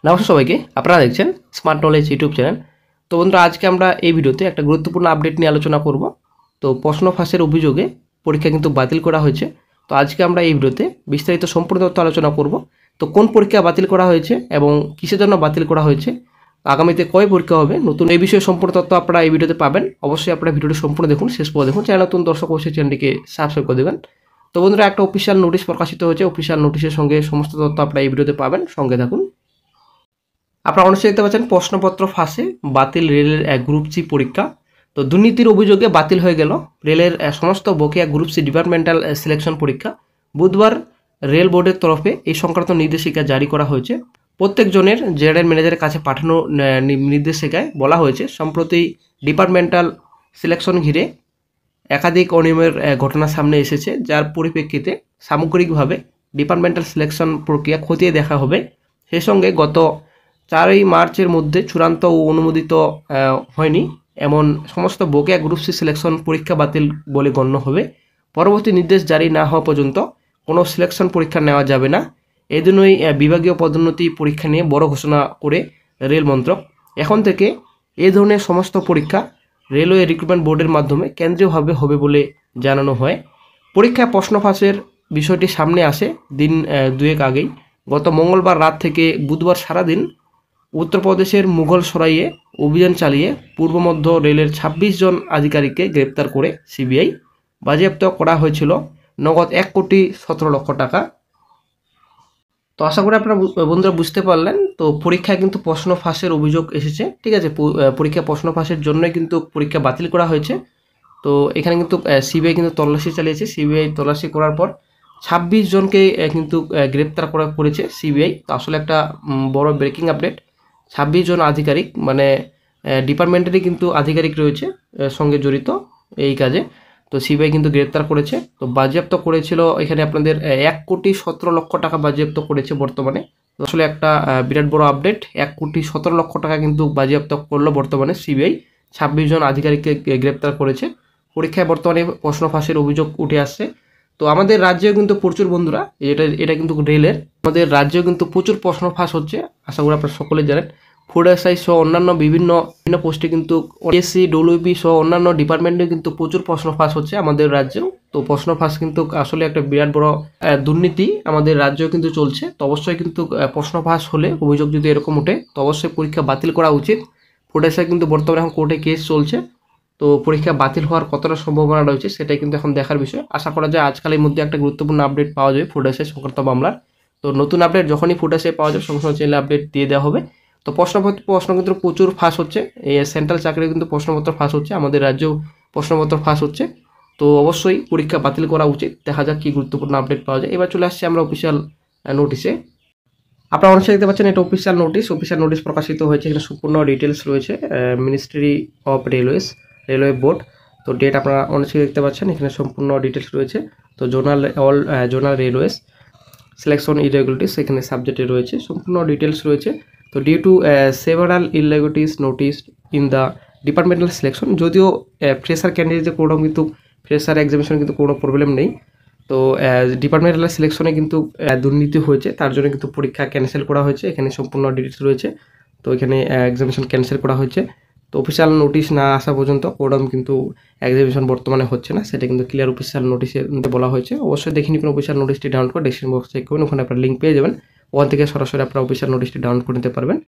নমস্কার সবাইকে, আপনারা দেখছেন স্মার্ট নলেজ ইউটিউব চ্যানেল। তো বন্ধুরা, আজকে আমরা এই ভিডিওতে একটা গুরুত্বপূর্ণ আপডেট নিয়ে আলোচনা করব। তো প্রশ্ন ফাঁসের অভিযোগে পরীক্ষা কিন্তু বাতিল করা হয়েছে। তো আজকে আমরা এই ভিডিওতে বিস্তারিত সম্পূর্ণ তথ্য আলোচনা করব। তো কোন পরীক্ষা বাতিল করা হয়েছে এবং কিসের জন্য বাতিল করা হয়েছে, আগামীতে কয় পরীক্ষা হবে, নতুন এই বিষয়ে সম্পূর্ণ তথ্য আপনারা এই ভিডিওতে পাবেন। অবশ্যই আপনারা ভিডিওটি সম্পূর্ণ দেখুন, শেষ পর্যন্ত দেখুন। চ্যানেল নতুন দর্শক অবশ্যই চ্যানেলটিকে সাবস্ক্রাইব করে দেবেন। তো বন্ধুরা, একটা অফিসিয়াল নোটিশ প্রকাশিত হয়েছে। অফিসিয়াল নোটিশের সঙ্গে সমস্ত তথ্য আপনারা এই ভিডিওতে পাবেন, সঙ্গে থাকুন। আপনারা অবশ্যই দেখতে পাচ্ছেন প্রশ্নপত্র ফাঁসে বাতিল রেলের গ্রুপ সি পরীক্ষা। তো দুর্নীতির অভিযোগে বাতিল হয়ে গেল রেলের সমস্ত বকেয়া গ্রুপ সি ডিপার্টমেন্টাল সিলেকশন পরীক্ষা। বুধবার রেল বোর্ডের তরফে এই সংক্রান্ত নির্দেশিকা জারি করা হয়েছে। প্রত্যেকজনের জেনারেল ম্যানেজারের কাছে পাঠানো নির্দেশিকায় বলা হয়েছে, সম্প্রতি ডিপার্টমেন্টাল সিলেকশন ঘিরে একাধিক অনিয়মের ঘটনা সামনে এসেছে, যার পরিপ্রেক্ষিতে সামগ্রিকভাবে ডিপার্টমেন্টাল সিলেকশন প্রক্রিয়া খতিয়ে দেখা হবে। সেই সঙ্গে গত 4 মার্চের মধ্যে চূড়ান্ত ও অনুমোদিত হয়নি এমন সমস্ত বকেয়া গ্রুপ সি সিলেকশন পরীক্ষা বাতিল বলে গণ্য হবে। পরবর্তী নির্দেশ জারি না হওয়া পর্যন্ত কোনো সিলেকশন পরীক্ষা নেওয়া যাবে না। এই জন্যই বিভাগীয় পদোন্নতি পরীক্ষা নিয়ে বড় ঘোষণা করে রেল মন্ত্রক। এখন থেকে এই ধরনের সমস্ত পরীক্ষা রেলওয়ে রিক্রুটমেন্ট বোর্ডের মাধ্যমে কেন্দ্রীয়ভাবে হবে বলে জানানো হয়। পরীক্ষায় প্রশ্ন ফাঁসের বিষয়টি সামনে আসে দিন দুয়েক আগেই। গত মঙ্গলবার রাত থেকে বুধবার সারাদিন উত্তরপ্রদেশের মুঘলসরাইয়ে অভিযান চালিয়ে পূর্ব মধ্য রেলের 26 জন আধিকারিককে গ্রেপ্তার করে সিবিআই। বাজেয়াপ্ত করা হয়েছিল নগদ 1,17,00,000 টাকা। তো আশা করি আপনারা বন্ধুরা বুঝতে পারলেন। তো পরীক্ষায় কিন্তু প্রশ্ন ফাঁসের অভিযোগ এসেছে, ঠিক আছে। পরীক্ষা প্রশ্ন ফাঁসের জন্যই কিন্তু পরীক্ষা বাতিল করা হয়েছে। তো এখানে কিন্তু সিবিআই কিন্তু তল্লাশি চালিয়েছে। সিবিআই তল্লাশি করার পর 26 জনকে কিন্তু গ্রেপ্তার করেছে সিবিআই। তো আসলে একটা বড় ব্রেকিং আপডেট। 26 জন আধিকারিক, মানে ডিপার্টমেন্টেরই কিন্তু আধিকারিক রয়েছে সঙ্গে জড়িত এই কাজে। তো সিবিআই কিন্তু গ্রেপ্তার করেছে। তো বাজেয়াপ্ত করেছিল এখানে আপনাদের 1,17,00,000 টাকা বাজেয়াপ্ত করেছে বর্তমানে। তো আসলে একটা বিরাট বড় আপডেট। 1,17,00,000 টাকা কিন্তু বাজেয়াপ্ত করলো বর্তমানে সিবিআই। 26 জন আধিকারিককে গ্রেপ্তার করেছে। পরীক্ষায় বর্তমানে প্রশ্ন ফাঁসের অভিযোগ উঠে আসছে। তো আমাদের রাজ্যেও কিন্তু প্রচুর বন্ধুরা, এটা কিন্তু রেলের, আমাদের রাজ্যেও কিন্তু প্রচুর প্রশ্ন ফাঁস হচ্ছে। আশা করি আপনারা সকলে জানেন। ফুড এসআই সহ অন্যান্য বিভিন্ন পোস্টে কিন্তু এসসি ডব্লিউপি সহ অন্যান্য ডিপার্টমেন্টে কিন্তু প্রচুর প্রশ্ন ফাঁস হচ্ছে আমাদের রাজ্যেও। তো প্রশ্ন ফাঁস কিন্তু আসলে একটা বিরাট বড় দুর্নীতি আমাদের রাজ্যেও কিন্তু চলছে। তো অবশ্যই কিন্তু প্রশ্ন ফাঁস হলে, অভিযোগ যদি এরকম ওঠে, তো অবশ্যই পরীক্ষা বাতিল করা উচিত। ফুড এসআই কিন্তু বর্তমানে এখন কোর্টে কেস চলছে। তো পরীক্ষা বাতিল হওয়ার কতটা সম্ভাবনা রয়েছে সেটাই কিন্তু এখন দেখার বিষয়। আশা করা যায় আজকালের মধ্যে একটা গুরুত্বপূর্ণ আপডেট পাওয়া যাবে ফুড এসআই সংক্রান্ত মামলার। তো নতুন আপডেট যখনই ফুড এসআই পাওয়া যাবে সঙ্গে সঙ্গে চ্যানেলে আপডেট দিয়ে দেওয়া হবে। তো প্রশ্ন কিন্তু প্রচুর ফাঁস হচ্ছে। এই সেন্ট্রাল চাকরি কিন্তু প্রশ্নপত্র ফাঁস হচ্ছে, আমাদের রাজ্যেও প্রশ্নপত্র ফাঁস হচ্ছে। তো অবশ্যই পরীক্ষা বাতিল করা উচিত। দেখা যাক কি গুরুত্বপূর্ণ আপডেট পাওয়া যায়। এবার চলে আসছে আমরা অফিসিয়াল নোটিশে। আপনারা অনেক দেখতে পাচ্ছেন এটা অফিসিয়াল নোটিশ প্রকাশিত হয়েছে। এখানে সম্পূর্ণ ডিটেলস রয়েছে মিনিস্ট্রি অফ রেলওয়ে বোর্ড। তো ডেট আপনারা অনেক দেখতে পাচ্ছেন, এখানে সম্পূর্ণ ডিটেলস রয়েছে। তো জোনাল রেলওয়েজ সিলেকশন ইরেগুলারিটিস এখানে সাবজেক্টে রয়েছে, সম্পূর্ণ ডিটেলস রয়েছে। তো due to several irregularities notice in the departmental selection, যদিও ফ্রেশার ক্যান্ডিডেটদের কোনো কিন্তু ফ্রেশার এক্সামিনেশন কিন্তু কোনো প্রবলেম নেই। তো ডিপার্টমেন্টাল সিলেকশনে কিন্তু দুর্নীতি হয়েছে, তার জন্য কিন্তু পরীক্ষা ক্যান্সেল করা হয়েছে। এখানে সম্পূর্ণ ডিটেলস রয়েছে। তো এখানে এক্সামিনেশন ক্যান্সেল করা হয়েছে। তো অফিসিয়াল নোটিশ না আসা পর্যন্ত কোডম কিন্তু এক্সামিনেশন বর্তমানে হচ্ছে না, সেটা কিন্তু ক্লিয়ার অফিসিয়াল নোটিশে বলা হয়েছে। অবশ্যই দেখে নিন অফিসিয়াল নোটিশটি ডাউনলোড করে ডেসক্রিপশন বক্স চেক করবেন, ওখানে আপনারা লিঙ্ক পেয়ে যাবেন। ওখান থেকে সরাসরি আপনারা অফিসিয়াল নোটিশটি ডাউনলোড করে নিতে পারবেন।